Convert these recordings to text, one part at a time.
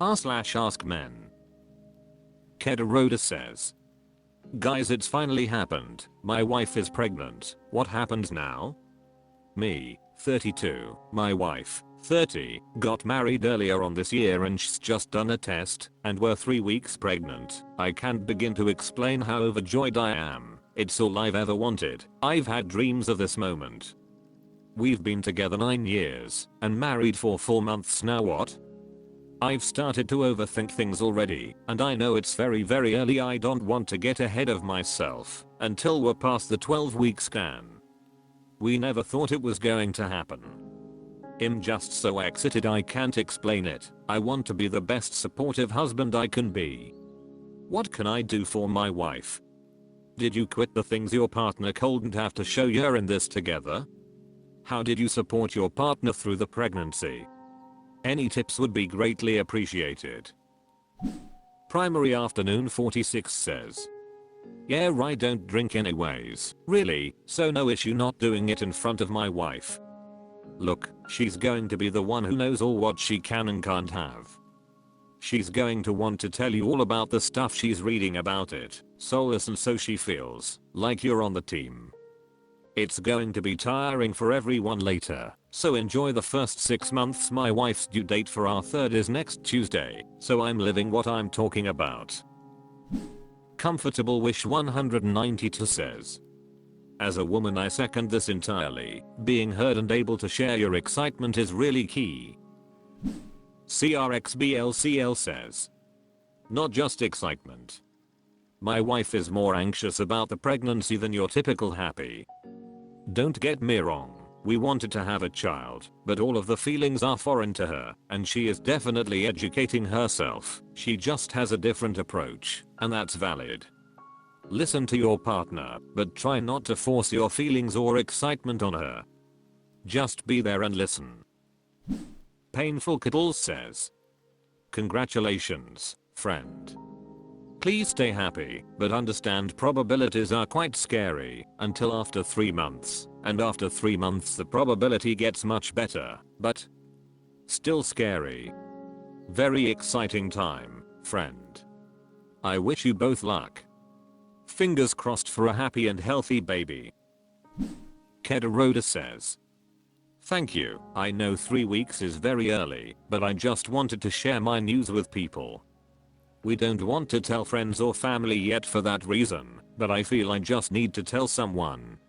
r/AskMen. Kedaroda says, guys, it's finally happened. My wife is pregnant. What happens now? Me, 32, my wife, 30, got married earlier on this year and she's just done a test and we're 3 weeks pregnant. I can't begin to explain how overjoyed I am. It's all I've ever wanted. I've had dreams of this moment. We've been together 9 years and married for 4 months now. What? I've started to overthink things already, and I know it's very early. I don't want to get ahead of myself until we're past the 12-week scan. We never thought it was going to happen. I'm just so excited I can't explain it. I want to be the best supportive husband I can be. What can I do for my wife? Did you quit the things your partner couldn't have to show you're in this together? How did you support your partner through the pregnancy? Any tips would be greatly appreciated. Primary Afternoon 46 says, yeah, I don't drink anyways. Really, so no issue not doing it in front of my wife. Look, she's going to be the one who knows all what she can and can't have. She's going to want to tell you all about the stuff she's reading about it, so listen so she feels like you're on the team. It's going to be tiring for everyone later, so enjoy the first 6 months. My wife's due date for our third is next Tuesday, so I'm living what I'm talking about. Comfortable Wish 192 says, as a woman I second this entirely. Being heard and able to share your excitement is really key. CRXBLCL says, not just excitement. My wife is more anxious about the pregnancy than your typical happy. Don't get me wrong, we wanted to have a child, but all of the feelings are foreign to her, and she is definitely educating herself. She just has a different approach, and that's valid. Listen to your partner, but try not to force your feelings or excitement on her. Just be there and listen. Painful Kittles says, congratulations, friend. Please stay happy, but understand probabilities are quite scary until after 3 months, and after 3 months the probability gets much better, but still scary. Very exciting time, friend. I wish you both luck. Fingers crossed for a happy and healthy baby. Kedaroda says, thank you. I know 3 weeks is very early, but I just wanted to share my news with people. We don't want to tell friends or family yet for that reason, but I feel I just need to tell someone.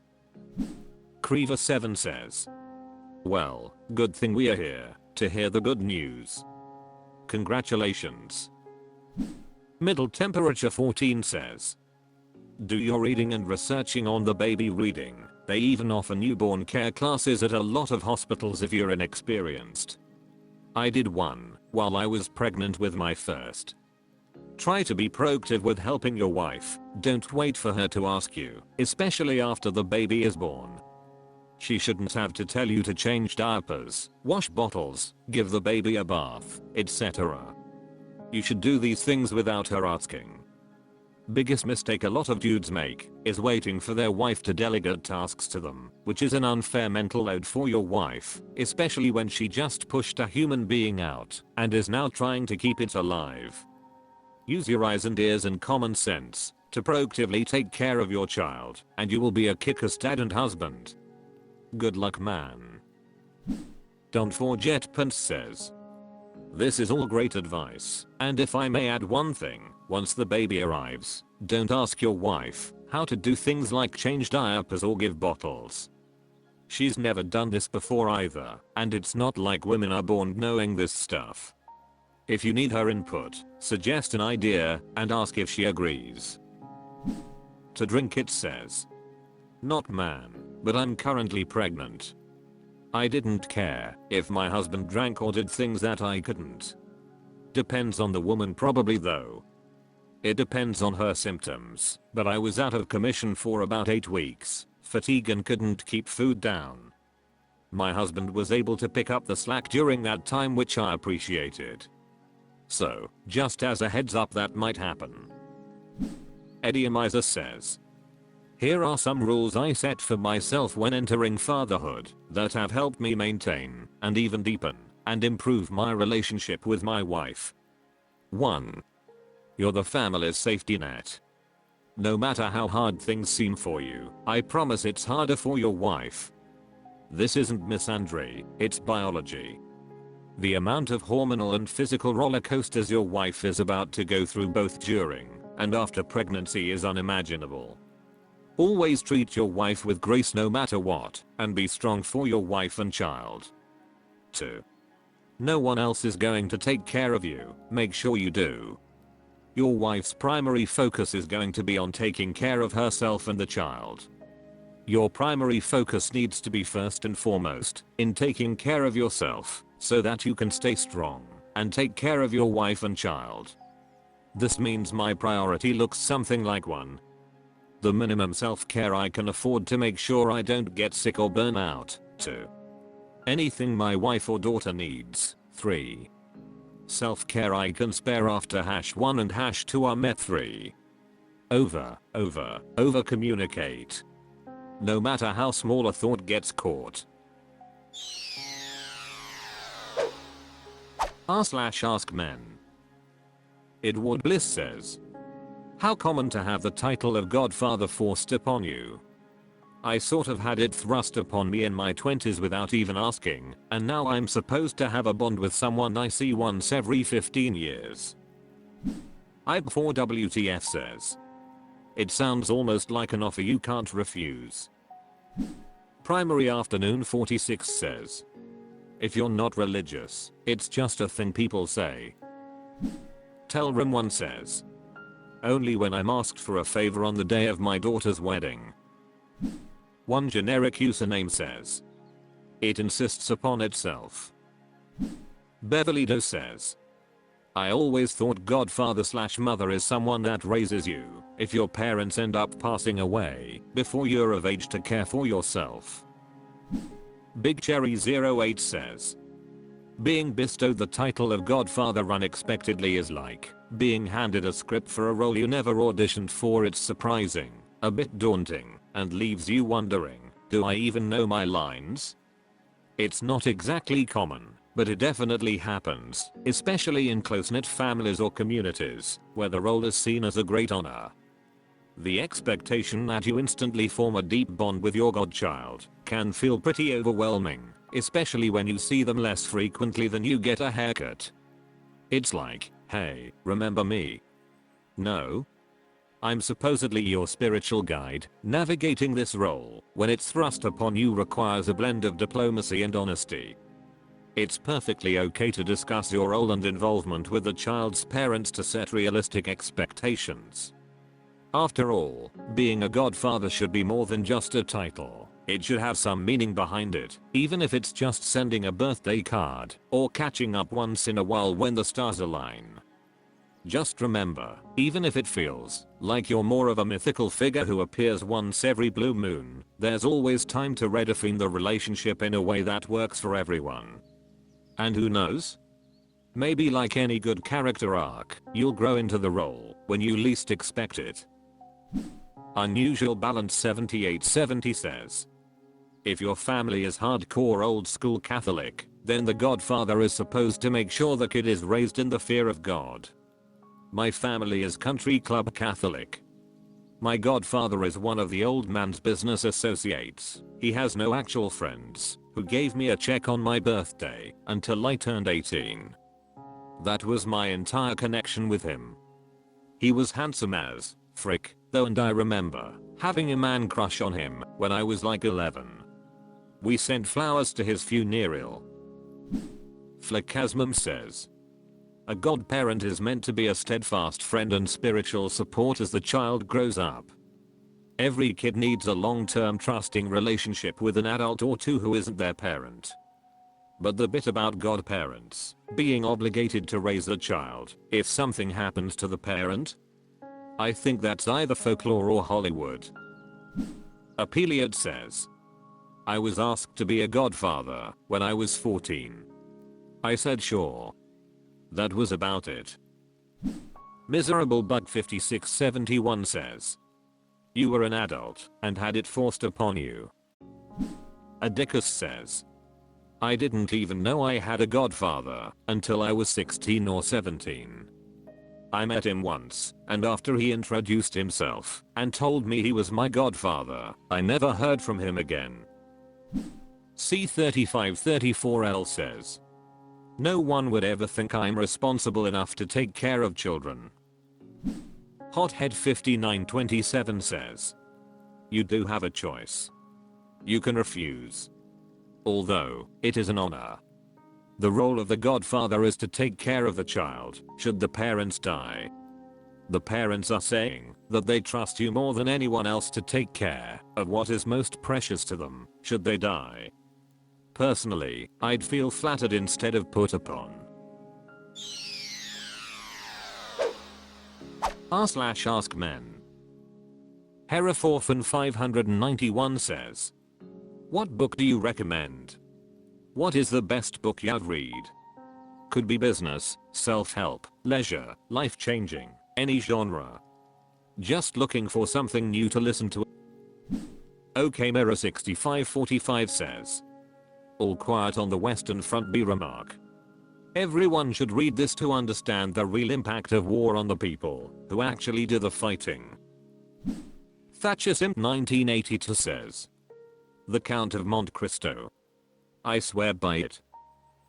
Creeva7 says, well, good thing we are here to hear the good news. Congratulations. Middle Temperature 14 says, do your reading and researching on the baby reading. They even offer newborn care classes at a lot of hospitals if you're inexperienced. I did one while I was pregnant with my first. Try to be proactive with helping your wife. Don't wait for her to ask you, especially after the baby is born. She shouldn't have to tell you to change diapers, wash bottles, give the baby a bath, etc. You should do these things without her asking. Biggest mistake a lot of dudes make is waiting for their wife to delegate tasks to them, which is an unfair mental load for your wife, especially when she just pushed a human being out and is now trying to keep it alive. Use your eyes and ears and common sense to proactively take care of your child, and you will be a kick-ass dad and husband. Good luck, man. Don't forget, Pence says, this is all great advice, and if I may add one thing, once the baby arrives, don't ask your wife how to do things like change diapers or give bottles. She's never done this before either, and it's not like women are born knowing this stuff. If you need her input, suggest an idea and ask if she agrees. To drink it says, not man, but I'm currently pregnant. I didn't care if my husband drank or did things that I couldn't. Depends on the woman probably though. It depends on her symptoms, but I was out of commission for about 8 weeks, fatigue and couldn't keep food down. My husband was able to pick up the slack during that time, which I appreciated. So, just as a heads up, that might happen. Eddie Amiza says, here are some rules I set for myself when entering fatherhood that have helped me maintain and even deepen and improve my relationship with my wife. 1. You're the family's safety net. No matter how hard things seem for you, I promise it's harder for your wife. This isn't misandry, it's biology. The amount of hormonal and physical roller coasters your wife is about to go through both during and after pregnancy is unimaginable. Always treat your wife with grace no matter what, and be strong for your wife and child. 2. No one else is going to take care of you, make sure you do. Your wife's primary focus is going to be on taking care of herself and the child. Your primary focus needs to be first and foremost in taking care of yourself so that you can stay strong and take care of your wife and child. This means my priority looks something like 1. The minimum self-care I can afford to make sure I don't get sick or burn out. 2. Anything my wife or daughter needs. 3. Self-care I can spare after #1 and #2 are met. 3. Over communicate. No matter how small a thought gets caught. r/AskMen. Edward Bliss says, how common to have the title of Godfather forced upon you. I sort of had it thrust upon me in my 20s without even asking, and now I'm supposed to have a bond with someone I see once every 15 years. I4WTF says, it sounds almost like an offer you can't refuse. Primary Afternoon 46 says, if you're not religious, it's just a thing people say. Telrim1 says, only when I'm asked for a favor on the day of my daughter's wedding. One generic username says, it insists upon itself. Beverly Doe says, I always thought godfather/mother is someone that raises you if your parents end up passing away before you're of age to care for yourself. Big Cherry 08 says, being bestowed the title of Godfather unexpectedly is like being handed a script for a role you never auditioned for. It's surprising, a bit daunting, and leaves you wondering, do I even know my lines? It's not exactly common, but it definitely happens, especially in close-knit families or communities, where the role is seen as a great honor. The expectation that you instantly form a deep bond with your godchild can feel pretty overwhelming, especially when you see them less frequently than you get a haircut. It's like, hey, remember me? No? I'm supposedly your spiritual guide. Navigating this role, when it's thrust upon you, requires a blend of diplomacy and honesty. It's perfectly okay to discuss your role and involvement with the child's parents to set realistic expectations. After all, being a godfather should be more than just a title. It should have some meaning behind it, even if it's just sending a birthday card or catching up once in a while when the stars align. Just remember, even if it feels like you're more of a mythical figure who appears once every blue moon, there's always time to redefine the relationship in a way that works for everyone. And who knows? Maybe like any good character arc, you'll grow into the role when you least expect it. Unusual Balance 7870 says, if your family is hardcore old school Catholic, then the godfather is supposed to make sure the kid is raised in the fear of God. My family is country club Catholic. My godfather is one of the old man's business associates. He has no actual friends, who gave me a check on my birthday until I turned 18. That was my entire connection with him. He was handsome as frick, though, and I remember having a man crush on him when I was like 11. We sent flowers to his funeral. Flickasmum says, a godparent is meant to be a steadfast friend and spiritual support as the child grows up. Every kid needs a long-term trusting relationship with an adult or two who isn't their parent. But the bit about godparents being obligated to raise the child if something happens to the parent? I think that's either folklore or Hollywood. Apeliad says, I was asked to be a godfather when I was 14. I said sure. That was about it. Miserable Bug 5671 says, you were an adult and had it forced upon you. Adicus says, I didn't even know I had a godfather until I was 16 or 17. I met him once, and after he introduced himself and told me he was my godfather, I never heard from him again. C3534L says, no one would ever think I'm responsible enough to take care of children. Hothead5927 says, you do have a choice. You can refuse. Although, it is an honor. The role of the godfather is to take care of the child, should the parents die. The parents are saying that they trust you more than anyone else to take care of what is most precious to them, should they die. Personally, I'd feel flattered instead of put upon. r/AskMen. Heraforfan591 says, what book do you recommend? What is the best book you'd read? Could be business, self-help, leisure, life-changing, any genre. Just looking for something new to listen to. OKMirror6545 says, All Quiet on the Western Front B remark. Everyone should read this to understand the real impact of war on the people who actually do the fighting. ThatcherSimp1982 says, The Count of Monte Cristo. I swear by it.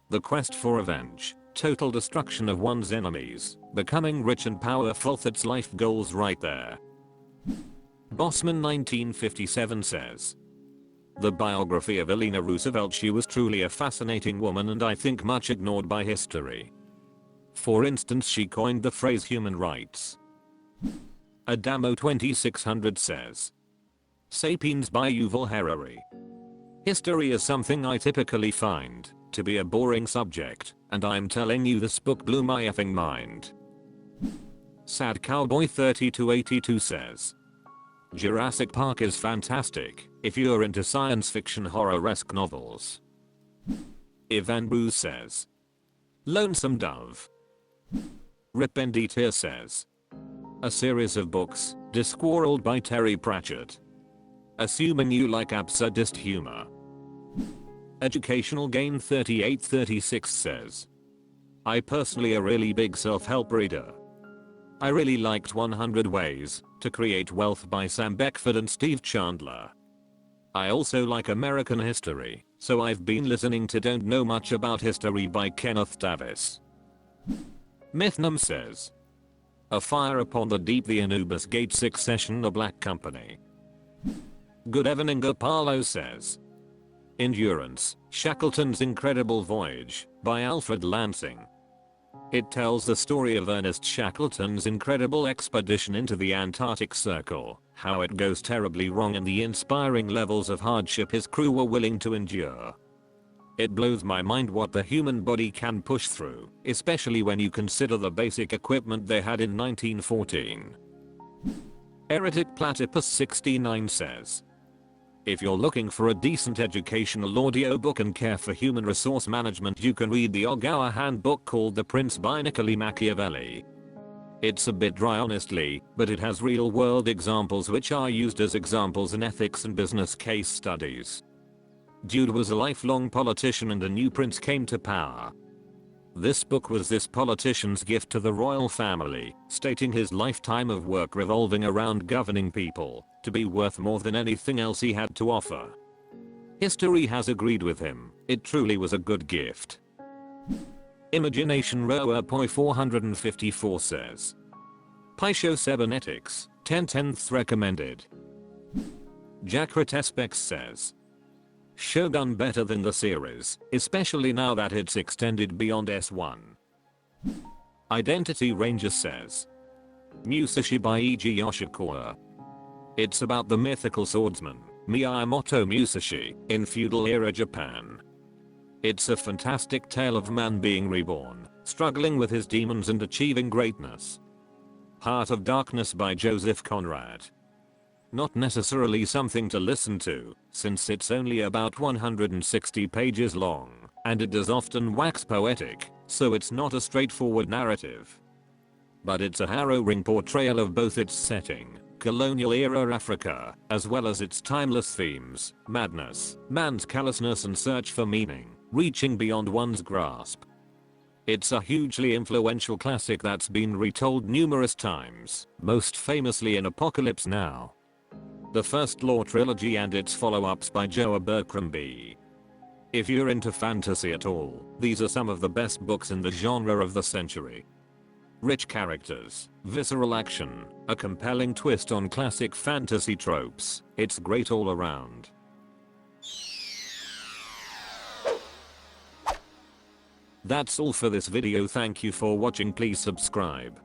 The quest for revenge, total destruction of one's enemies, becoming rich and powerful, that's life goals right there. Bossman1957 says, the biography of Eleanor Roosevelt. She was truly a fascinating woman and I think much ignored by history. For instance, she coined the phrase human rights. Adamo2600 says, Sapiens by Yuval Harari. History is something I typically find to be a boring subject, and I'm telling you this book blew my effing mind. Sad Cowboy 3282 says, Jurassic Park is fantastic if you're into science fiction horror-esque novels. Ivan Bruce says, Lonesome Dove. Rip Benditier says, a series of books, Discworld by Terry Pratchett. Assuming you like absurdist humor. Educational Gain 3836 says, I personally a really big self-help reader. I really liked 100 Ways to Create Wealth by Sam Beckford and Steve Chandler. I also like American history, so I've been listening to Don't Know Much About History by Kenneth Davis. Mythnum says, A Fire Upon the Deep, the Anubis Gate Succession, A Black Company. Good evening Apollo says, Endurance, Shackleton's Incredible Voyage by Alfred Lansing. It tells the story of Ernest Shackleton's incredible expedition into the Antarctic Circle, how it goes terribly wrong and the inspiring levels of hardship his crew were willing to endure. It blows my mind what the human body can push through, especially when you consider the basic equipment they had in 1914. Heretic Platypus 69 says, if you're looking for a decent educational audiobook and care for human resource management, you can read the Ogawa handbook called The Prince by Niccolo Machiavelli. It's a bit dry honestly, but it has real world examples which are used as examples in ethics and business case studies. Dude was a lifelong politician and a new prince came to power. This book was this politician's gift to the royal family, stating his lifetime of work revolving around governing people to be worth more than anything else he had to offer. History has agreed with him, it truly was a good gift. Imagination Rower Poi 454 says, Paisho Cybernetics, 10/10th recommended. Jackrat Specs says, Shogun better than the series, especially now that it's extended beyond S1. Identity Ranger says, Musashi by E.G. Yoshikawa. It's about the mythical swordsman, Miyamoto Musashi, in feudal era Japan. It's a fantastic tale of man being reborn, struggling with his demons and achieving greatness. Heart of Darkness by Joseph Conrad. Not necessarily something to listen to, since it's only about 160 pages long, and it does often wax poetic, so it's not a straightforward narrative. But it's a harrowing portrayal of both its setting, colonial era Africa, as well as its timeless themes, madness, man's callousness and search for meaning, reaching beyond one's grasp. It's a hugely influential classic that's been retold numerous times, most famously in Apocalypse Now, the first Law trilogy and its follow-ups by Joe Abercrombie. If you're into fantasy at all, these are some of the best books in the genre of the century. Rich characters, visceral action, a compelling twist on classic fantasy tropes, it's great all around. That's all for this video. Thank you for watching. Please subscribe.